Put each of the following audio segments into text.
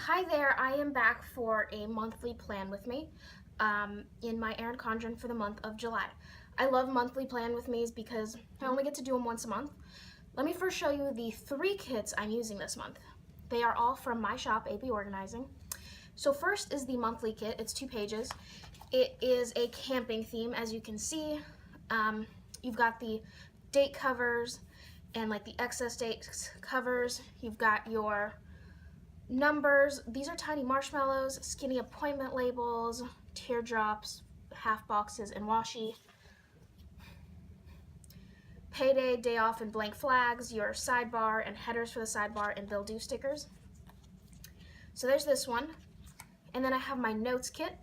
Hi there, I am back for a monthly plan with me in my Erin Condren for the month of July. I love monthly plan with me's because I only get to do them once a month. Let me first show you the 3 kits I'm using this month. They are all from my shop, AB Organizing. So first is the monthly kit. It's 2 pages. It is a camping theme, as you can see. You've got the date covers and like the excess dates covers. You've got your numbers. These are tiny marshmallows, skinny appointment labels, teardrops, half boxes, and washi. Payday, day off, and blank flags, your sidebar and headers for the sidebar, and bill due stickers. So there's this one. And then I have my notes kit.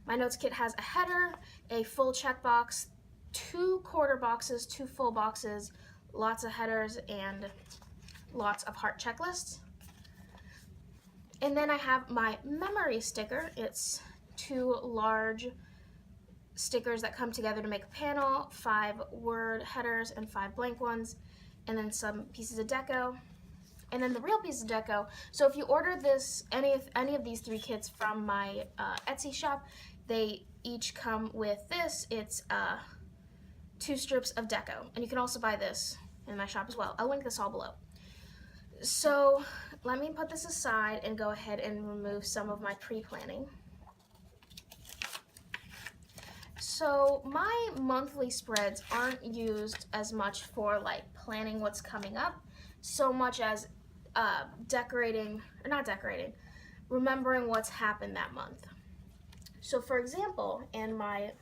My notes kit has a header, a full checkbox, 2 quarter boxes, 2 full boxes, lots of headers, and lots of heart checklists. And then I have my memory sticker. It's 2 large stickers that come together to make a panel, 5 word headers and 5 blank ones, and then some pieces of deco. And then the real piece of deco, so if you order this, any of these 3 kits from my Etsy shop, they each come with this. It's 2 strips of deco, and you can also buy this in my shop as well. I'll link this all below. So let me put this aside and go ahead and remove some of my pre-planning. So my monthly spreads aren't used as much for like planning what's coming up, so much as remembering what's happened that month. So for example, in my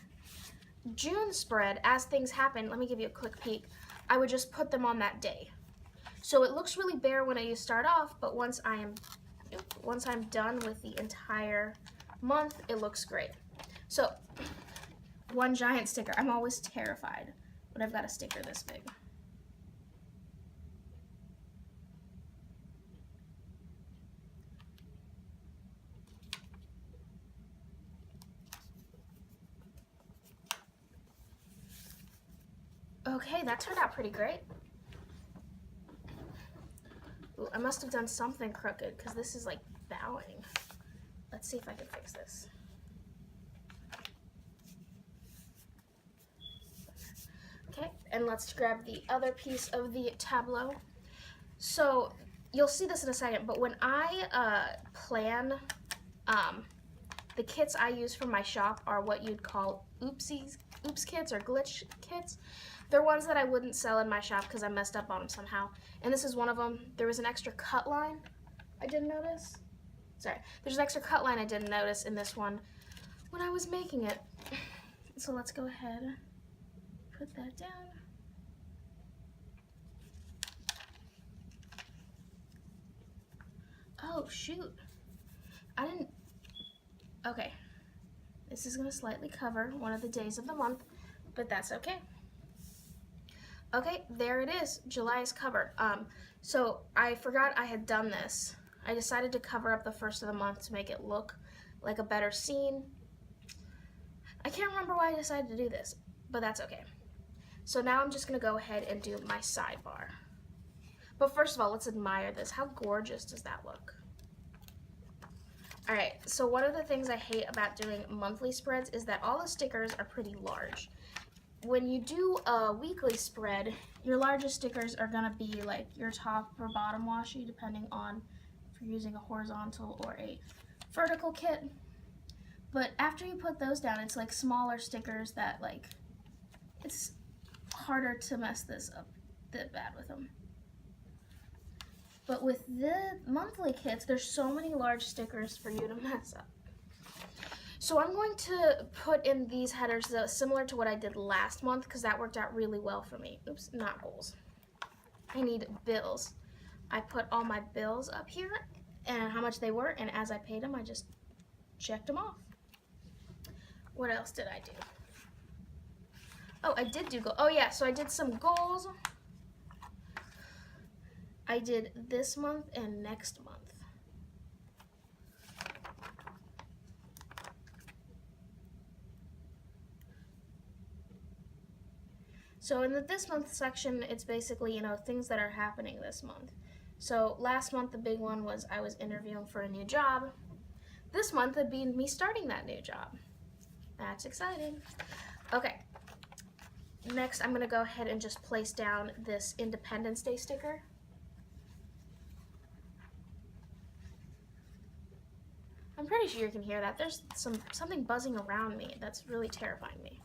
June spread, as things happen, let me give you a quick peek, I would just put them on that day. So it looks really bare when you start off, but once I'm done with the entire month, it looks great. So one giant sticker. I'm always terrified when I've got a sticker this big. Okay, that turned out pretty great. Ooh, I must have done something crooked because this is like bowing. Let's see if I can fix this. Okay, and let's grab the other piece of the tableau. So you'll see this in a second, but when I plan, the kits I use from my shop are what you'd call oops kits or glitch kits. They're ones that I wouldn't sell in my shop because I messed up on them somehow. And this is one of them. There was an extra cut line I didn't notice. Sorry, there's an extra cut line I didn't notice in this one when I was making it. So let's go ahead, put that down. Oh shoot, I didn't, okay. This is gonna slightly cover one of the days of the month, but that's okay. Okay, there it is. July is covered. So I forgot I had done this. I decided to cover up the first of the month to make it look like a better scene. I can't remember why I decided to do this, but that's okay. So now I'm just gonna go ahead and do my sidebar. But first of all, let's admire this. How gorgeous does that look? All right, so one of the things I hate about doing monthly spreads is that all the stickers are pretty large. When you do a weekly spread, your largest stickers are gonna be like your top or bottom washi, depending on if you're using a horizontal or a vertical kit. But after you put those down, it's like smaller stickers that like, it's harder to mess this up that bad with them. But with the monthly kits, there's so many large stickers for you to mess up. So I'm going to put in these headers similar to what I did last month because that worked out really well for me. Oops, not goals. I need bills. I put all my bills up here and how much they were, and as I paid them, I just checked them off. What else did I do? Oh, I did do goals. Oh yeah, so I did some goals. I did this month and next month. So in the this month section, it's basically, things that are happening this month. So last month the big one was I was interviewing for a new job. This month it'd be me starting that new job. That's exciting. Okay, next I'm gonna go ahead and just place down this Independence Day sticker. I'm pretty sure you can hear that. There's something buzzing around me that's really terrifying me.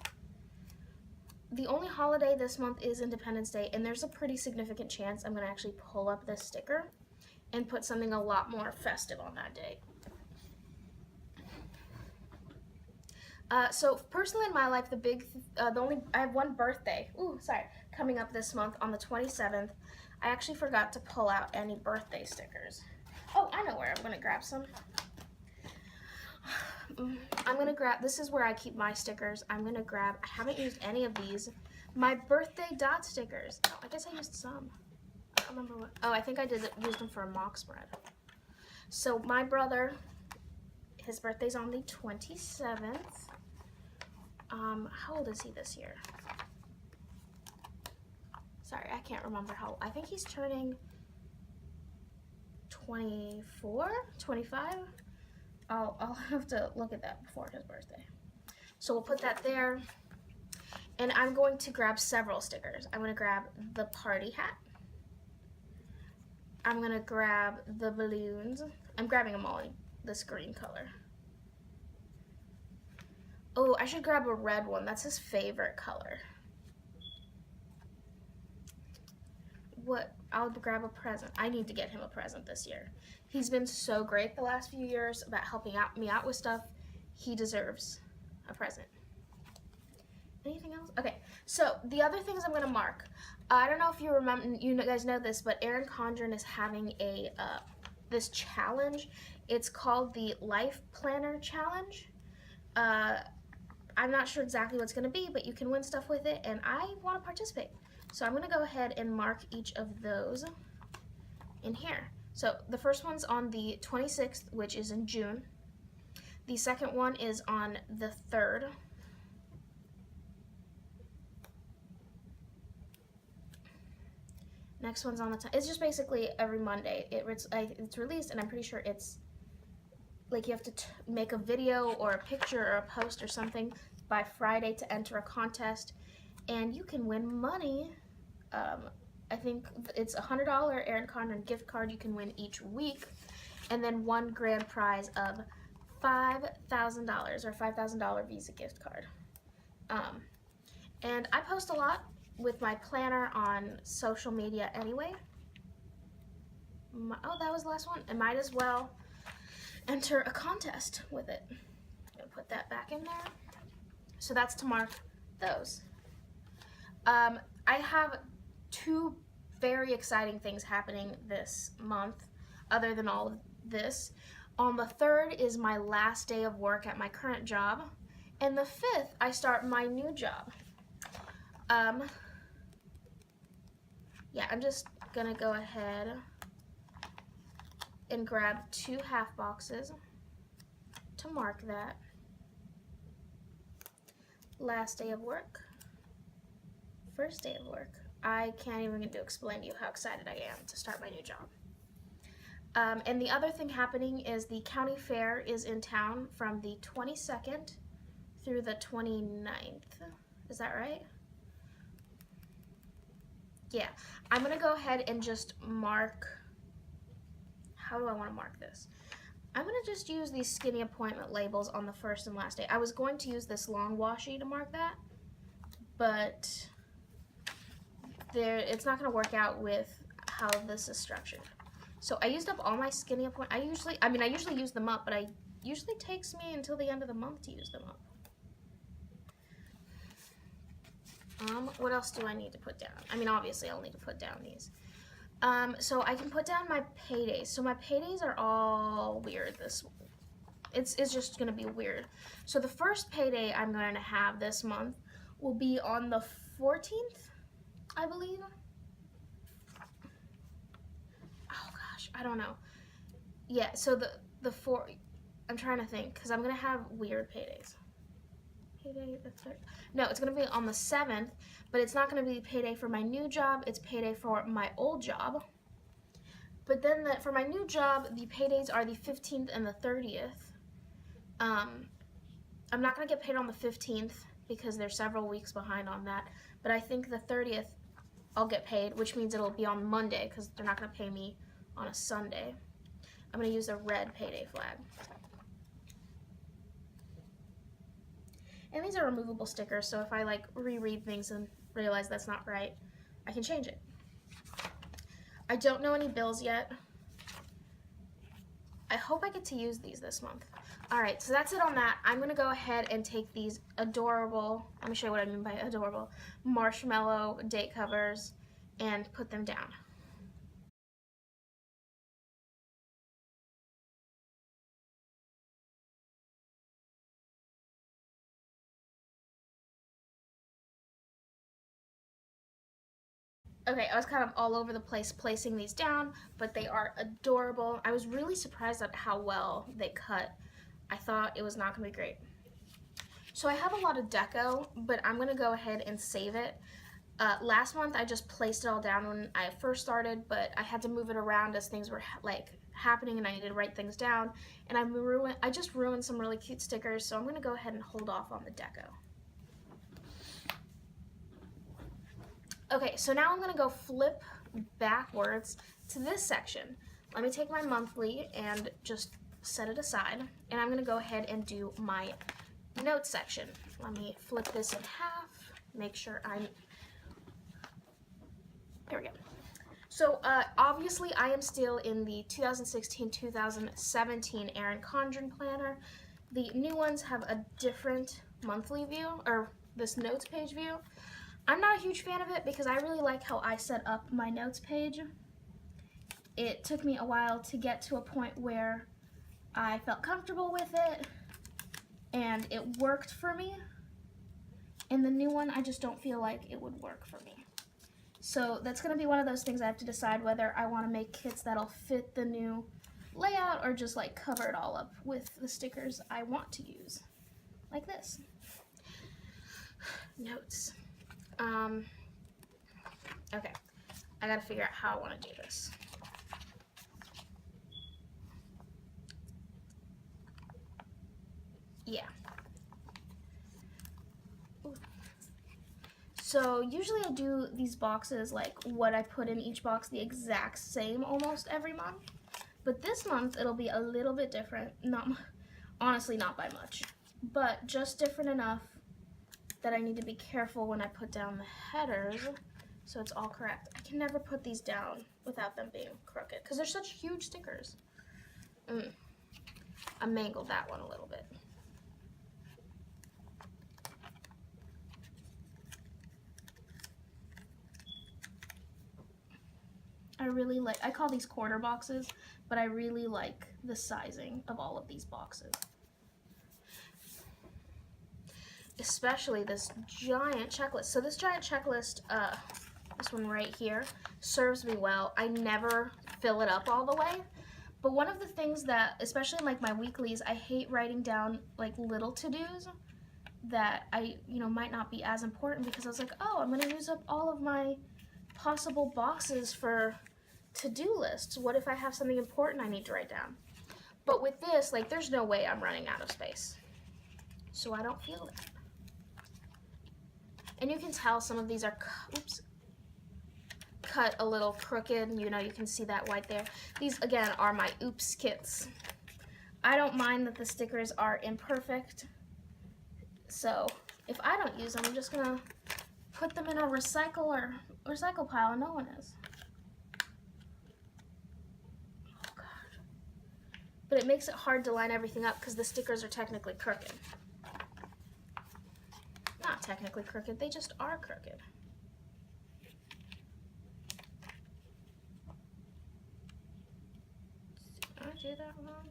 The only holiday this month is Independence Day, and there's a pretty significant chance I'm gonna actually pull up this sticker and put something a lot more festive on that day. So personally in my life, I have one birthday, coming up this month on the 27th. I actually forgot to pull out any birthday stickers. Oh, I know where I'm gonna grab some. This is where I keep my stickers. I haven't used any of these. My birthday dot stickers. Oh, I guess I used some. I don't remember what. Oh, I think I used them for a mock spread. So my brother, his birthday's on the 27th. How old is he this year? Sorry, I can't remember I think he's turning 24, 25. I'll have to look at that before his birthday. So we'll put that there. And I'm going to grab several stickers. I'm going to grab the party hat. I'm going to grab the balloons. I'm grabbing them all in this green color. Oh, I should grab a red one. That's his favorite color. I'll grab a present. I need to get him a present this year. He's been so great the last few years about helping me out with stuff. He deserves a present. Anything else? Okay, so the other things I'm gonna mark. I don't know if you remember, you guys know this, but Erin Condren is having this challenge. It's called the Life Planner Challenge. I'm not sure exactly what it's gonna be, but you can win stuff with it, and I wanna participate. So I'm gonna go ahead and mark each of those in here. So the first one's on the 26th, which is in June. The second one is on the 3rd. Next one's on the 10th. It's just basically every Monday. It's released, and I'm pretty sure it's like you have to make a video or a picture or a post or something by Friday to enter a contest, and you can win money. I think it's a $100 Erin Condren gift card you can win each week, and then one grand prize of $5,000 or $5,000 Visa gift card. And I post a lot with my planner on social media anyway. Oh, that was the last one. I might as well enter a contest with it. I'm gonna put that back in there. So that's to mark those. I have two very exciting things happening this month, other than all of this. On the 3rd is my last day of work at my current job, and the 5th I start my new job. Yeah, I'm just gonna go ahead and grab 2 half boxes to mark that. Last day of work, first day of work. I can't even explain to you how excited I am to start my new job. And the other thing happening is the county fair is in town from the 22nd through the 29th. Is that right? Yeah. I'm going to go ahead and just mark. How do I want to mark this? I'm going to just use these skinny appointment labels on the first and last day. I was going to use this long washi to mark that, but it's not going to work out with how this is structured. So I used up all my skinny appointments. I usually use them up, but it usually takes me until the end of the month to use them up. What else do I need to put down? Obviously I'll need to put down these. So I can put down my paydays. So my paydays are all weird. It's just going to be weird. So the first payday I'm going to have this month will be on the 14th, I believe. Oh gosh, I don't know. Yeah, so I'm trying to think, because I'm going to have weird paydays. Payday the 3rd. No, it's going to be on the 7th, but it's not going to be payday for my new job. It's payday for my old job. But then for my new job, the paydays are the 15th and the 30th. I'm not going to get paid on the 15th because they're several weeks behind on that. But I think the 30th I'll get paid, which means it'll be on Monday because they're not going to pay me on a Sunday. I'm going to use a red payday flag. And these are removable stickers, so if I like reread things and realize that's not right, I can change it. I don't know any bills yet. I hope I get to use these this month. Alright, so that's it on that. I'm going to go ahead and take these adorable, let me show you what I mean by adorable, marshmallow date covers and put them down. Okay, I was kind of all over the place placing these down, but they are adorable. I was really surprised at how well they cut. I thought it was not going to be great. So I have a lot of deco, but I'm going to go ahead and save it. Last month I just placed it all down when I first started, but I had to move it around as things were like happening and I needed to write things down. And I just ruined some really cute stickers, so I'm going to go ahead and hold off on the deco. Okay, so now I'm going to go flip backwards to this section. Let me take my monthly and just set it aside, and I'm going to go ahead and do my notes section. Let me flip this in half, make sure there we go. So obviously I am still in the 2016-2017 Erin Condren planner. The new ones have a different monthly view, or this notes page view. I'm not a huge fan of it because I really like how I set up my notes page. It took me a while to get to a point where I felt comfortable with it and it worked for me. In the new one, I just don't feel like it would work for me. So that's going to be one of those things I have to decide whether I want to make kits that'll fit the new layout or just like cover it all up with the stickers I want to use. Like this. Notes. Okay, I gotta figure out how I want to do this. Yeah. Ooh. So usually I do these boxes, like what I put in each box, the exact same almost every month. But this month it'll be a little bit different. Honestly, not by much, but just different enough that I need to be careful when I put down the headers so it's all correct. I can never put these down without them being crooked because they're such huge stickers. I mangled that one a little bit. I call these quarter boxes, but I really like the sizing of all of these boxes. Especially this giant checklist. So this giant checklist, this one right here, serves me well. I never fill it up all the way, but one of the things that, especially in like my weeklies, I hate writing down like little to-dos that I, might not be as important because I was like, oh, I'm gonna use up all of my possible boxes for to-do lists. What if I have something important I need to write down? But with this, like, there's no way I'm running out of space. So I don't feel that. And you can tell some of these are, cut a little crooked. You can see that white there. These, again, are my oops kits. I don't mind that the stickers are imperfect. So if I don't use them, I'm just gonna put them in a recycle pile, and no one is. Oh God. But it makes it hard to line everything up because the stickers are technically crooked. Not technically crooked, they just are crooked. Did I do that wrong?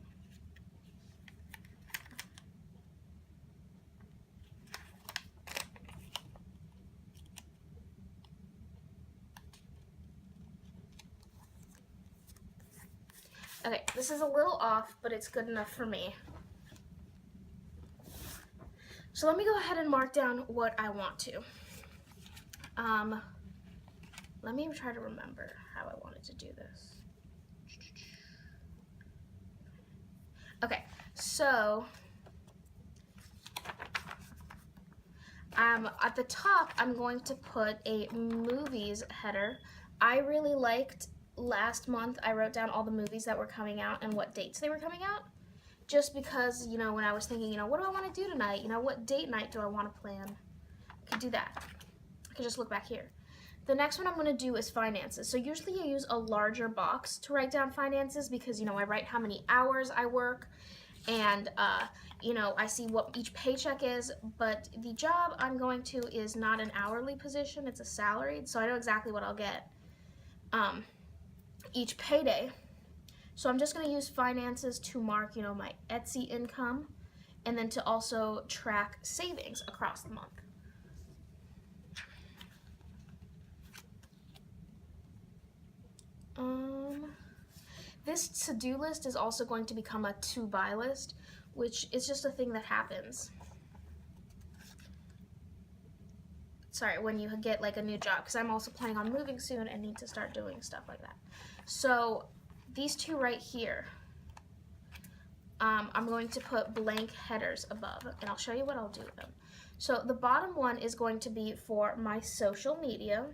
Okay, this is a little off, but it's good enough for me. So let me go ahead and mark down what I want to. Let me try to remember how I wanted to do this. Okay, so at the top, I'm going to put a movies header. I really liked last month, I wrote down all the movies that were coming out and what dates they were coming out. Just because, you know, when I was thinking, you know, what do I want to do tonight? You know, what date night do I want to plan? I could do that. I could just look back here. The next one I'm going to do is finances. So usually I use a larger box to write down finances because, you know, I write how many hours I work and, you know, I see what each paycheck is. But the job I'm going to is not an hourly position. It's a salaried. So I know exactly what I'll get each payday. So I'm just going to use finances to mark, you know, my Etsy income and then to also track savings across the month. This to-do list is also going to become a to-buy list, which is just a thing that happens. Sorry, when you get like a new job, because I'm also planning on moving soon and need to start doing stuff like that. So these two right here, I'm going to put blank headers above, and I'll show you what I'll do with them. So the bottom one is going to be for my social media.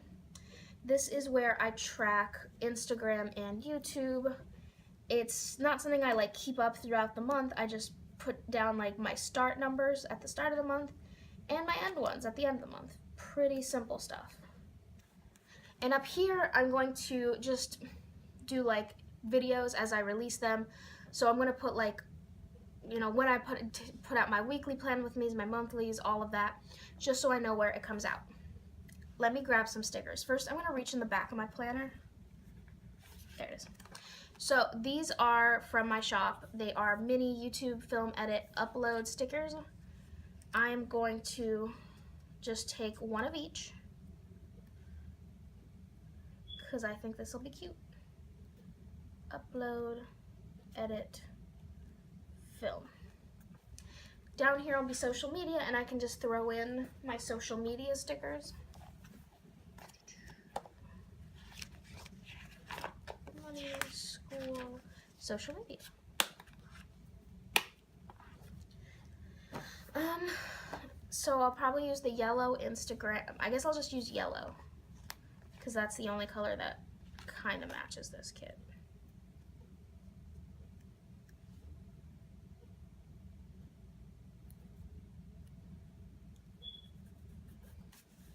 This is where I track Instagram and YouTube. It's not something I like keep up throughout the month. I just put down like my start numbers at the start of the month and my end ones at the end of the month. Pretty simple stuff. And up here, I'm going to just do like videos as I release them. So I'm going to put like, you know, when I put out my weekly plan with me, my monthlies, all of that, just so I know where it comes out. Let me grab some stickers. First, I'm going to reach in the back of my planner. There it is. So these are from my shop. They are mini YouTube film edit upload stickers. I'm going to just take one of each because I think this will be cute. Upload, edit, film. Down here will be social media, and I can just throw in my social media stickers. Money, school, social media. So I'll probably use the yellow Instagram. I guess I'll just use yellow because that's the only color that kind of matches this kit.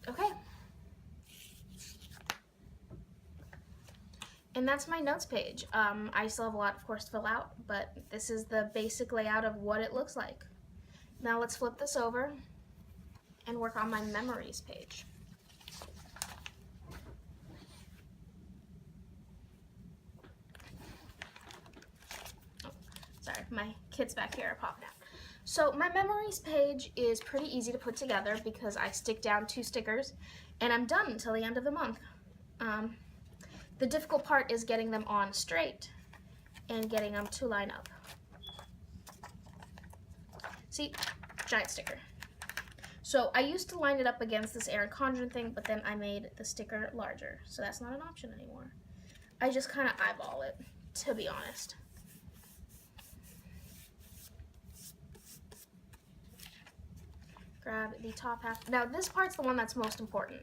Okay. And that's my notes page. I still have a lot, of course, to fill out, but this is the basic layout of what it looks like. Now let's flip this over and work on my memories page. Oh, sorry, my kids back here are popping out. So my memories page is pretty easy to put together because I stick down 2 stickers and I'm done until the end of the month. The difficult part is getting them on straight and getting them to line up. See, giant sticker. So I used to line it up against this Erin Condren thing, but then I made the sticker larger, so that's not an option anymore. I just kind of eyeball it, to be honest. Grab the top half. Now this part's the one that's most important.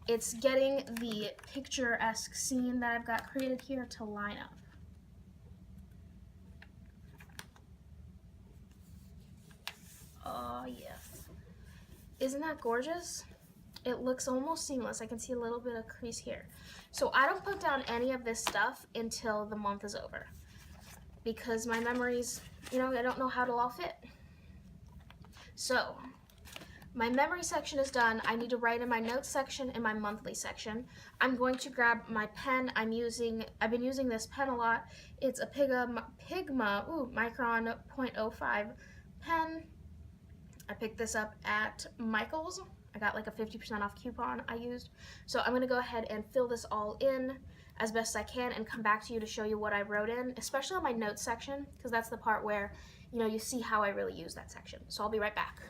It's getting the picturesque scene that I've got created here to line up. Oh yes. Isn't that gorgeous? It looks almost seamless. I can see a little bit of crease here. So I don't put down any of this stuff until the month is over because my memories, you know, I don't know how it'll all fit. So my memory section is done. I need to write in my notes section and my monthly section. I'm going to grab my pen. I've been using this pen a lot. It's a Pigma Micron 0.05 pen. I picked this up at Michael's. I got like a 50% off coupon I used. So I'm gonna go ahead and fill this all in as best I can and come back to you to show you what I wrote in, especially on my notes section, because that's the part where, you know, you see how I really use that section. So I'll be right back.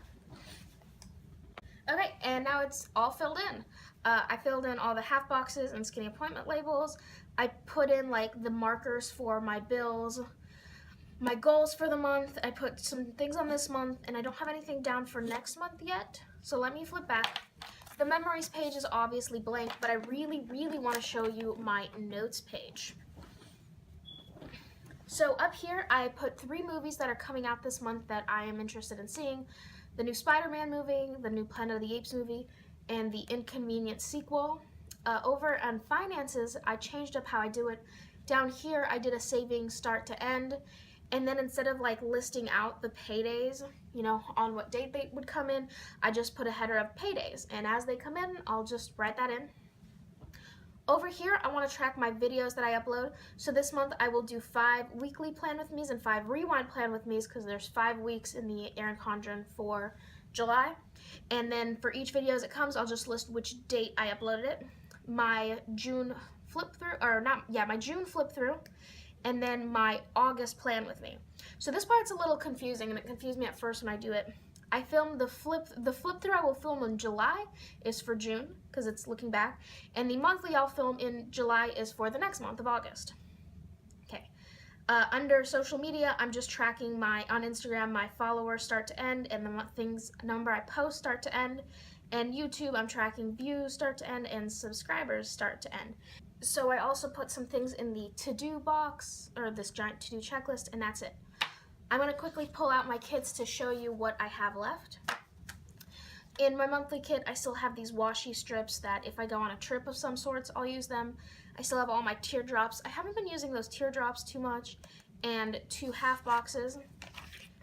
Okay, and now it's all filled in. I filled in all the half boxes and skinny appointment labels. I put in like the markers for my bills. my goals for the month. I put some things on this month, and I don't have anything down for next month yet. So let me flip back. The memories page is obviously blank, but I really, really want to show you my notes page. So up here, I put 3 movies that are coming out this month that I am interested in seeing. The new Spider-Man movie, the new Planet of the Apes movie, and the Inconvenient sequel. Over on finances, I changed up how I do it. Down here, I did a saving start to end, and then instead of like listing out the paydays, you know, on what date they would come in, I just put a header of paydays, and as they come in, I'll just write that in. Over here, I want to track my videos that I upload. So this month, I will do 5 weekly Plan With Me's and 5 rewind Plan With Me's because there's 5 weeks in the Erin Condren for July. And then for each video as it comes, I'll just list which date I uploaded it. My June flip through, my June flip through, and then my August Plan With Me. So this part's a little confusing, and it confused me at first when I do it. I filmed the flip through I will film in July is for June because it's looking back, and the monthly I'll film in July is for the next month of August. Okay. Under social media, I'm just tracking on Instagram my followers start to end and the number I post start to end, and YouTube I'm tracking views start to end and subscribers start to end. So I also put some things in the to-do box, or this giant to-do checklist, and that's it. I'm going to quickly pull out my kits to show you what I have left. In my monthly kit, I still have these washi strips that if I go on a trip of some sorts, I'll use them. I still have all my teardrops. I haven't been using those teardrops too much. And 2 half boxes.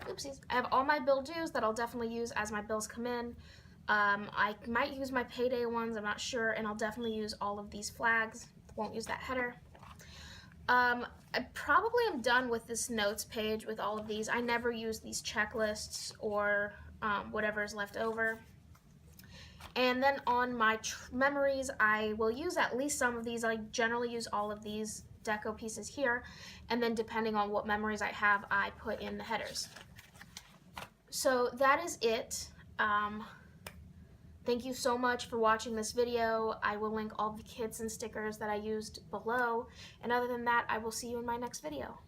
Oopsies. I have all my bill dues that I'll definitely use as my bills come in. I might use my payday ones, I'm not sure, and I'll definitely use all of these flags. Won't use that header. I probably am done with this notes page with all of these. I never use these checklists or whatever is left over. And then on my memories, I will use at least some of these. I generally use all of these deco pieces here, and then depending on what memories I have, I put in the headers. So that is it. Thank you so much for watching this video. I will link all the kits and stickers that I used below. And other than that, I will see you in my next video.